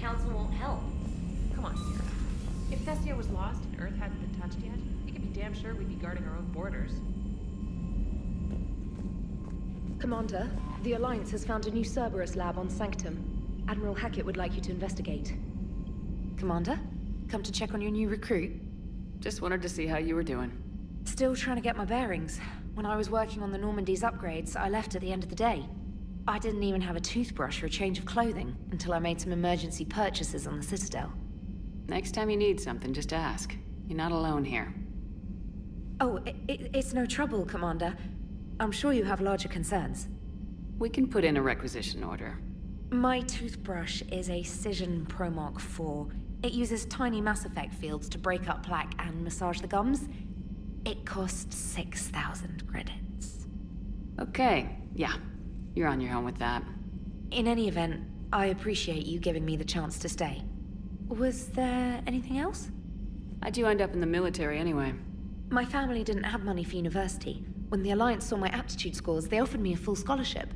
Council won't help. Come on, Sierra. If Thessia was lost and Earth hadn't been touched yet, you can be damn sure we'd be guarding our own borders. Commander, the Alliance has found a new Cerberus lab on Sanctum. Admiral Hackett would like you to investigate. Commander? Come to check on your new recruit? Just wanted to see how you were doing. Still trying to get my bearings. When I was working on the Normandy's upgrades, I left at the end of the day. I didn't even have a toothbrush or a change of clothing until I made some emergency purchases on the Citadel. Next time you need something, just ask. You're not alone here. Oh, it's no trouble, Commander. I'm sure you have larger concerns. We can put in a requisition order. My toothbrush is a Cision Pro Mark IV. It uses tiny Mass Effect fields to break up plaque and massage the gums. It costs 6,000 credits. Okay, yeah. You're on your own with that. In any event, I appreciate you giving me the chance to stay. Was there anything else? How'd you end up in the military anyway? My family didn't have money for university. When the Alliance saw my aptitude scores, they offered me a full scholarship.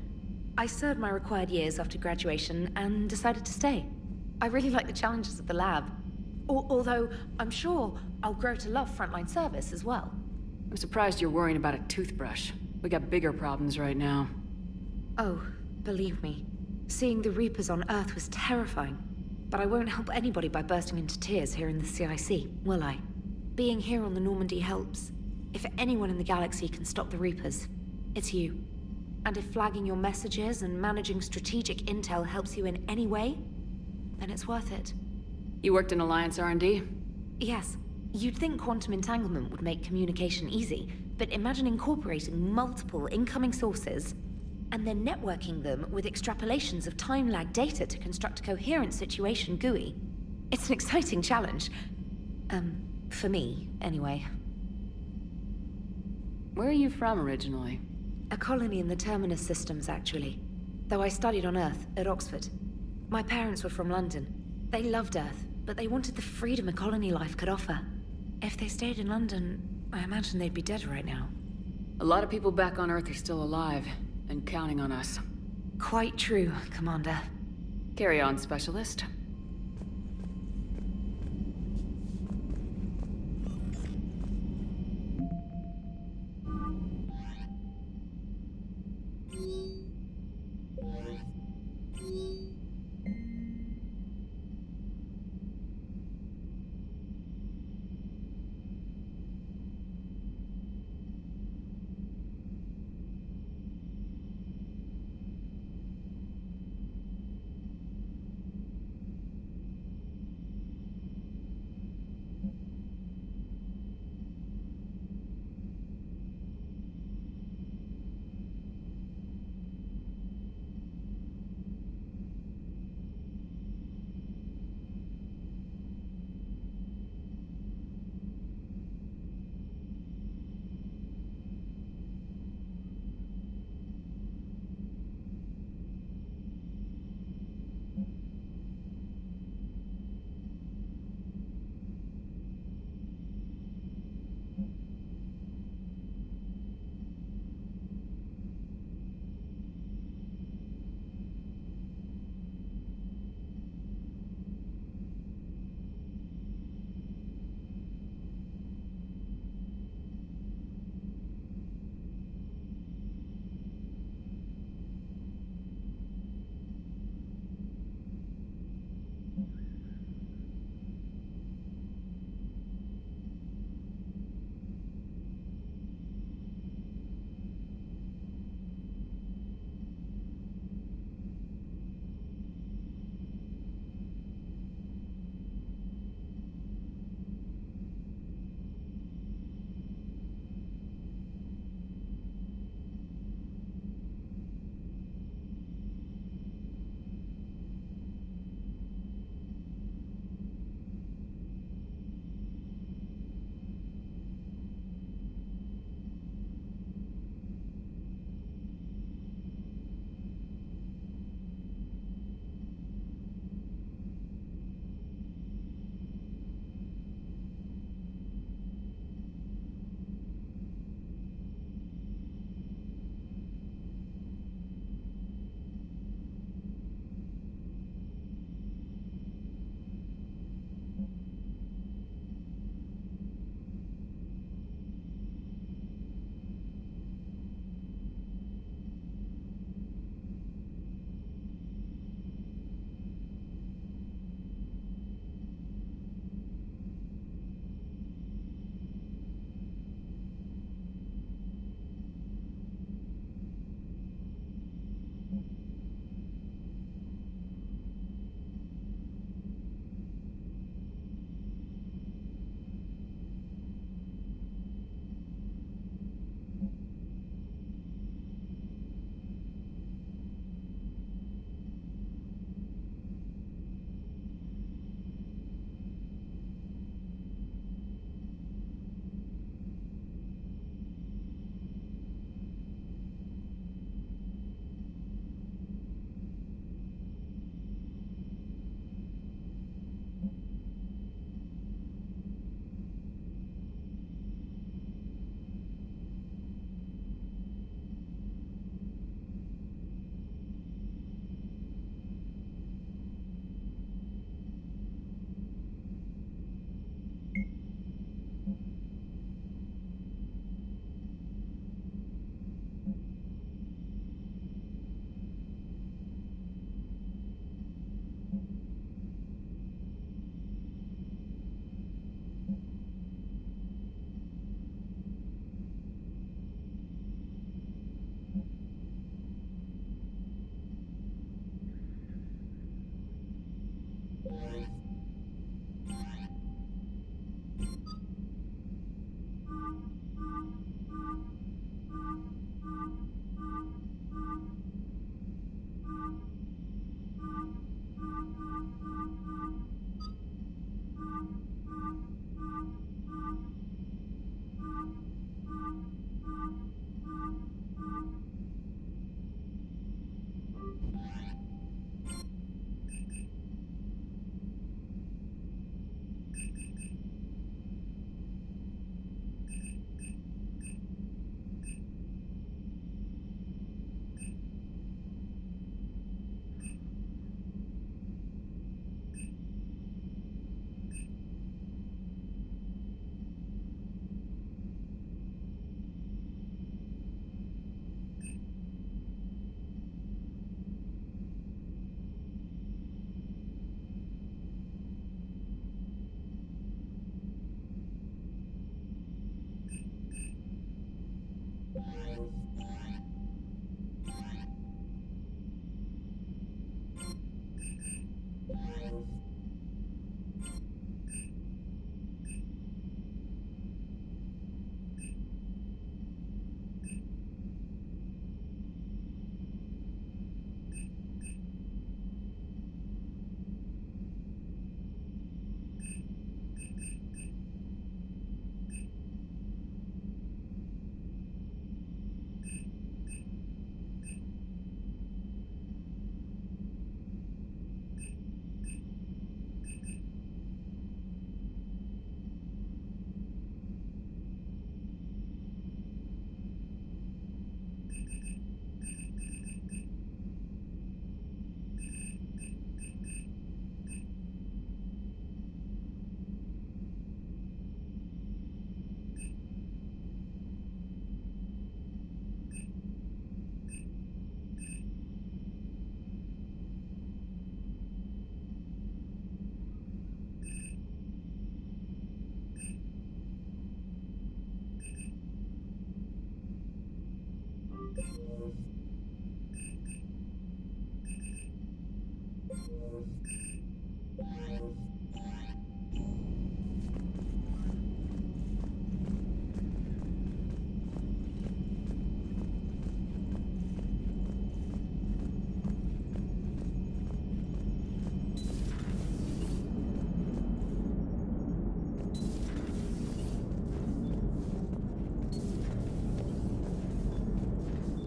I served my required years after graduation and decided to stay. I really like the challenges of the lab. Although, I'm sure I'll grow to love frontline service as well. I'm surprised you're worrying about a toothbrush. We got bigger problems right now. Oh, believe me. Seeing the Reapers on Earth was terrifying. But I won't help anybody by bursting into tears here in the CIC, will I? Being here on the Normandy helps. If anyone in the galaxy can stop the Reapers, it's you. And if flagging your messages and managing strategic intel helps you in any way, then it's worth it. You worked in Alliance R&D? Yes. You'd think quantum entanglement would make communication easy, but imagine incorporating multiple incoming sources and then networking them with extrapolations of time-lag data to construct a coherent situation GUI. It's an exciting challenge. For me, anyway. Where are you from originally? A colony in the Terminus systems, actually. Though I studied on Earth, at Oxford. My parents were from London. They loved Earth, but they wanted the freedom a colony life could offer. If they stayed in London, I imagine they'd be dead right now. A lot of people back on Earth are still alive, and counting on us. Quite true, Commander. Carry on, Specialist.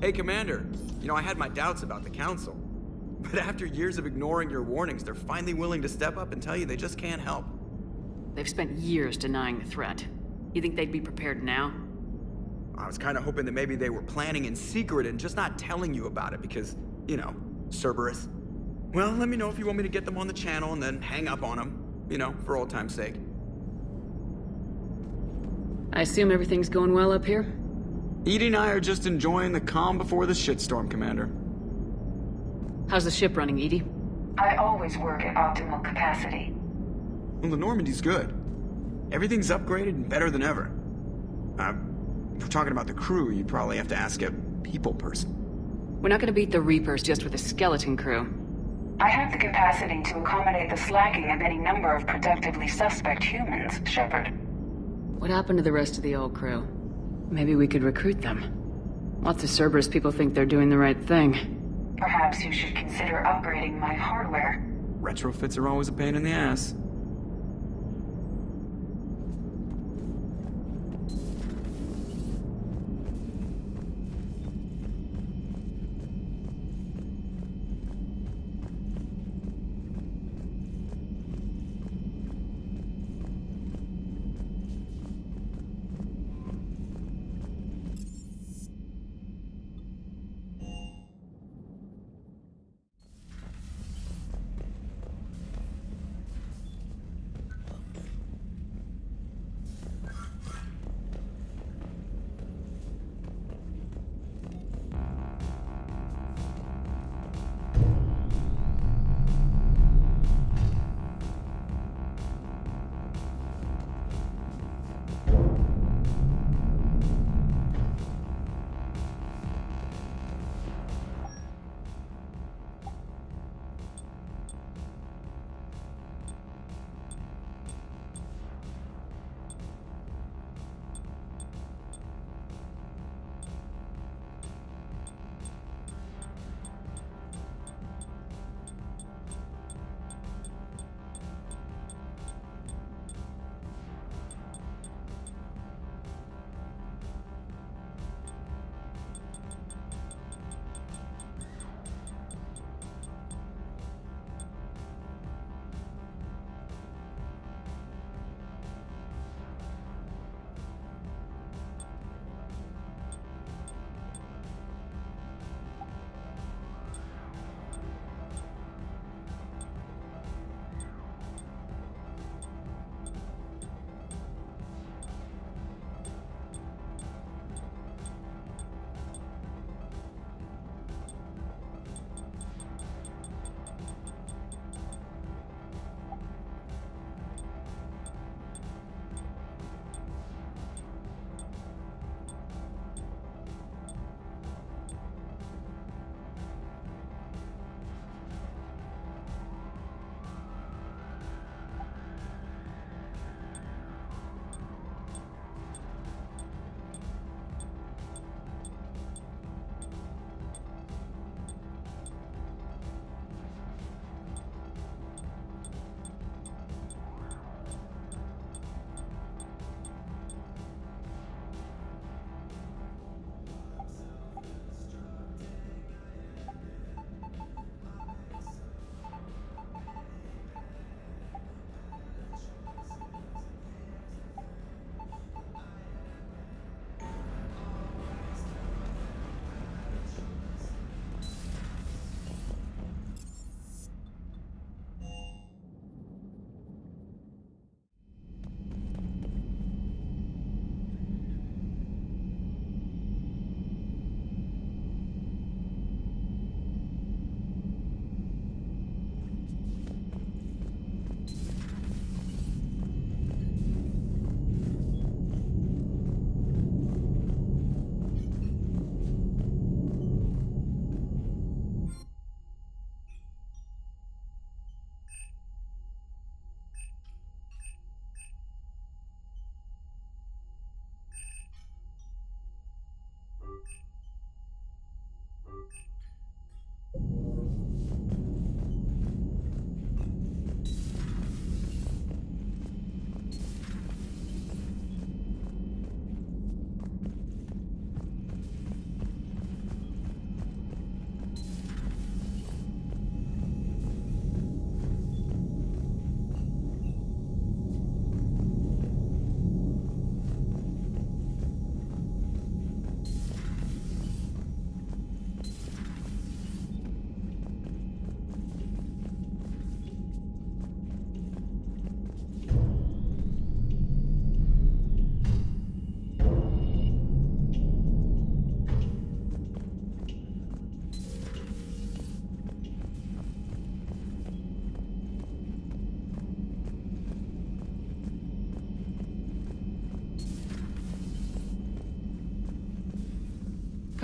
Hey, Commander. You know, I had my doubts about the Council. But after years of ignoring your warnings, they're finally willing to step up and tell you they just can't help. They've spent years denying the threat. You think they'd be prepared now? I was kind of hoping that maybe they were planning in secret and just not telling you about it because, you know, Cerberus. Well, let me know if you want me to get them on the channel and then hang up on them. You know, for old time's sake. I assume everything's going well up here? Edie and I are just enjoying the calm before the shitstorm, Commander. How's the ship running, Edie? I always work at optimal capacity. Well, the Normandy's good. Everything's upgraded and better than ever. If we're talking about the crew, you'd probably have to ask a people person. We're not gonna beat the Reapers just with a skeleton crew. I have the capacity to accommodate the slacking of any number of productively suspect humans, Shepard. What happened to the rest of the old crew? Maybe we could recruit them. Lots of Cerberus people think they're doing the right thing. Perhaps you should consider upgrading my hardware. Retrofits are always a pain in the ass.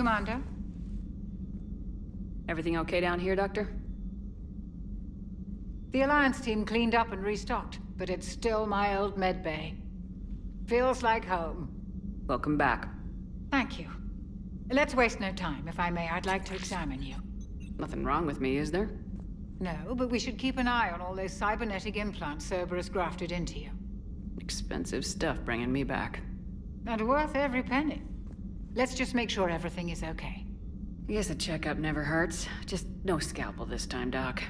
Commander. Everything okay down here, Doctor? The Alliance team cleaned up and restocked, but it's still my old medbay. Feels like home. Welcome back. Thank you. Let's waste no time. If I may, I'd like to examine you. Nothing wrong with me, is there? No, but we should keep an eye on all those cybernetic implants Cerberus grafted into you. Expensive stuff bringing me back. And worth every penny. Let's just make sure everything is okay. I guess a checkup never hurts. Just no scalpel this time, Doc.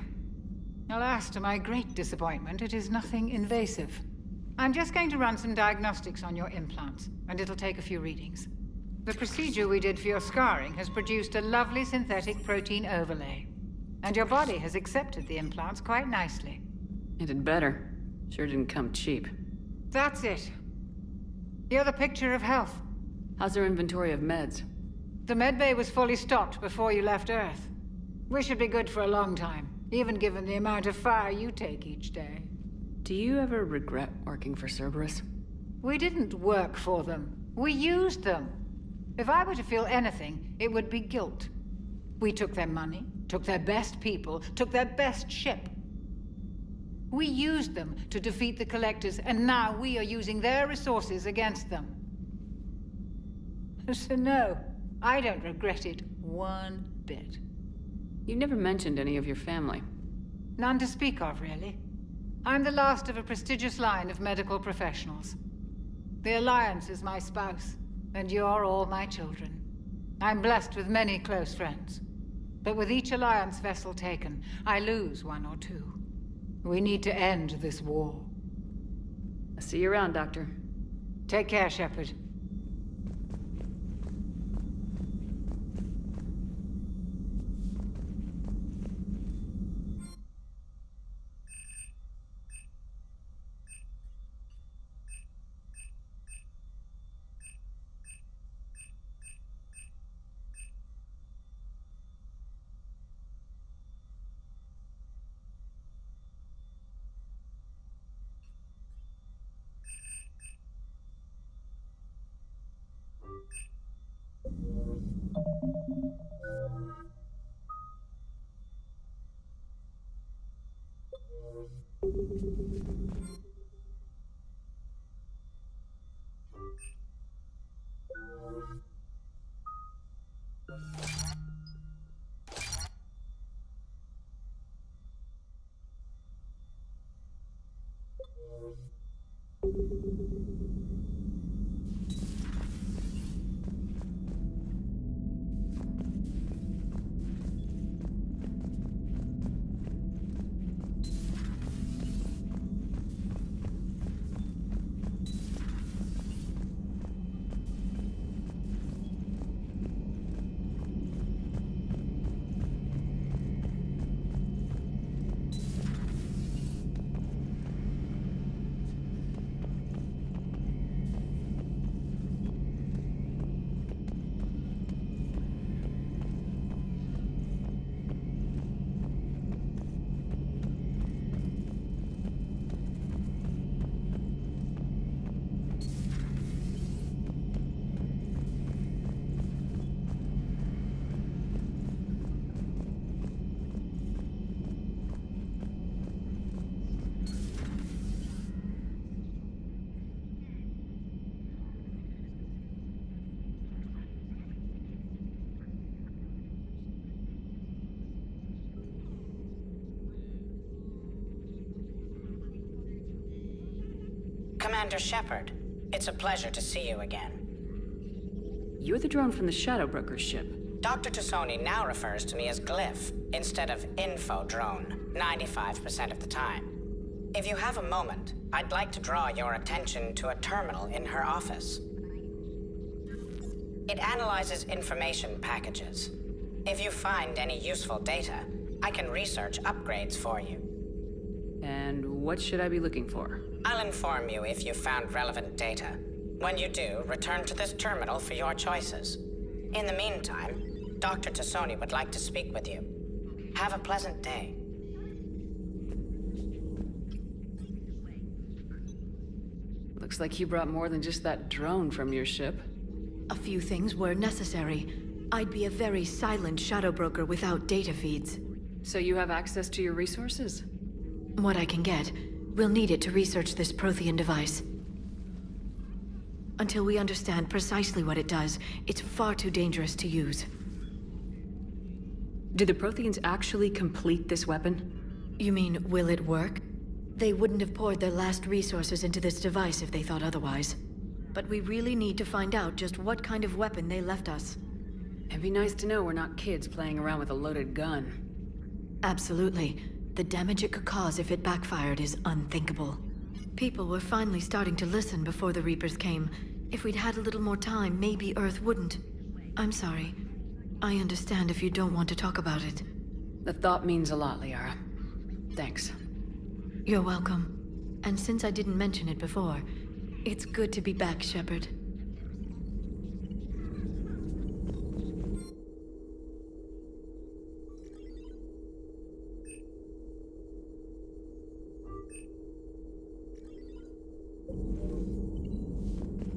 Alas, to my great disappointment, it is nothing invasive. I'm just going to run some diagnostics on your implants, and it'll take a few readings. The procedure we did for your scarring has produced a lovely synthetic protein overlay. And your body has accepted the implants quite nicely. It did better. Sure didn't come cheap. That's it. You're the picture of health. How's our inventory of meds? The medbay was fully stocked before you left Earth. We should be good for a long time, even given the amount of fire you take each day. Do you ever regret working for Cerberus? We didn't work for them. We used them. If I were to feel anything, it would be guilt. We took their money, took their best people, took their best ship. We used them to defeat the Collectors, and now we are using their resources against them. So no, I don't regret it one bit. You never mentioned any of your family. None to speak of, really. I'm the last of a prestigious line of medical professionals. The Alliance is my spouse, and you're all my children. I'm blessed with many close friends. But with each Alliance vessel taken, I lose one or two. We need to end this war. I'll see you around, Doctor. Take care, Shepard. Commander Shepard, it's a pleasure to see you again. You're the drone from the Shadow Broker's ship. Dr. Tassoni now refers to me as Glyph instead of Info Drone, 95% of the time. If you have a moment, I'd like to draw your attention to a terminal in her office. It analyzes information packages. If you find any useful data, I can research upgrades for you. And what should I be looking for? I'll inform you if you've found relevant data. When you do, return to this terminal for your choices. In the meantime, Dr. Tassoni would like to speak with you. Have a pleasant day. Looks like you brought more than just that drone from your ship. A few things were necessary. I'd be a very silent shadow broker without data feeds. So you have access to your resources? What I can get. We'll need it to research this Prothean device. Until we understand precisely what it does, it's far too dangerous to use. Did the Protheans actually complete this weapon? You mean, will it work? They wouldn't have poured their last resources into this device if they thought otherwise. But we really need to find out just what kind of weapon they left us. It'd be nice to know we're not kids playing around with a loaded gun. Absolutely. The damage it could cause if it backfired is unthinkable. People were finally starting to listen before the Reapers came. If we'd had a little more time, maybe Earth wouldn't. I'm sorry. I understand if you don't want to talk about it. The thought means a lot, Liara. Thanks. You're welcome. And since I didn't mention it before, it's good to be back, Shepard.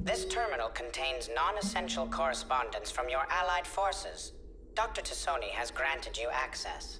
This terminal contains non-essential correspondence from your allied forces. Dr. Tassoni has granted you access.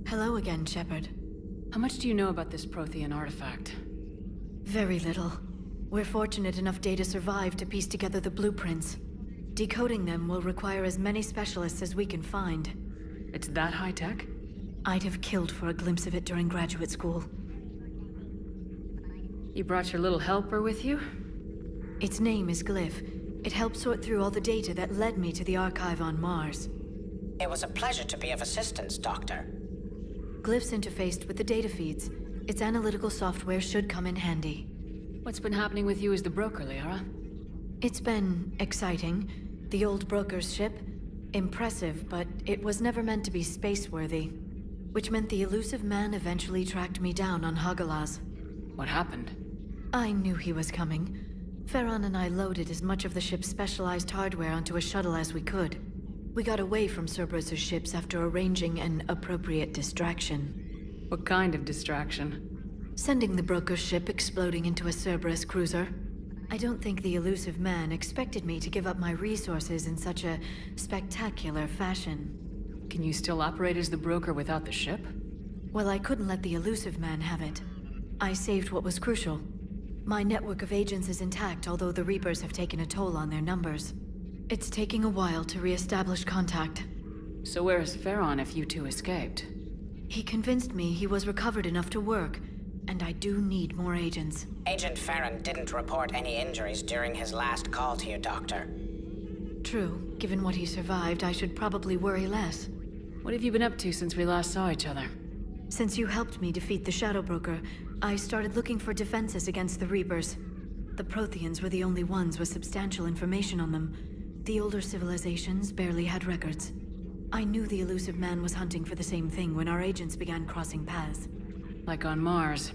Hello again, Shepard. How much do you know about this Prothean artifact? Very little. We're fortunate enough Data survived to piece together the blueprints. Decoding them will require as many specialists as we can find. It's that high-tech? I'd have killed for a glimpse of it during graduate school. You brought your little helper with you? Its name is Glyph. It helped sort through all the data that led me to the archive on Mars. It was a pleasure to be of assistance, Doctor. Glyph's interfaced with the data feeds. Its analytical software should come in handy. What's been happening with you as the broker, Liara? It's been exciting. The old broker's ship? Impressive, but it was never meant to be space-worthy. Which meant the elusive man eventually tracked me down on Hagalaz. What happened? I knew he was coming. Farron and I loaded as much of the ship's specialized hardware onto a shuttle as we could. We got away from Cerberus' ships after arranging an appropriate distraction. What kind of distraction? Sending the broker's ship exploding into a Cerberus cruiser. I don't think the elusive man expected me to give up my resources in such a spectacular fashion. Can you still operate as the broker without the ship? Well, I couldn't let the elusive man have it. I saved what was crucial. My network of agents is intact, although the Reapers have taken a toll on their numbers. It's taking a while to re-establish contact. So where is Farron if you two escaped? He convinced me he was recovered enough to work, and I do need more agents. Agent Farron didn't report any injuries during his last call to you, Doctor. True. Given what he survived, I should probably worry less. What have you been up to since we last saw each other? Since you helped me defeat the Shadow Broker, I started looking for defenses against the Reapers. The Protheans were the only ones with substantial information on them. The older civilizations barely had records. I knew the elusive man was hunting for the same thing when our agents began crossing paths. Like on Mars.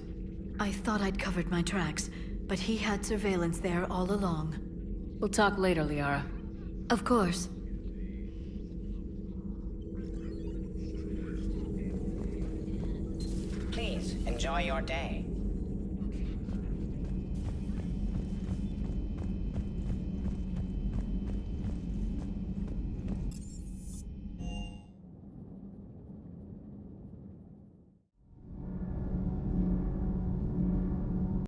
I thought I'd covered my tracks, but he had surveillance there all along. We'll talk later, Liara. Of course. Please, enjoy your day.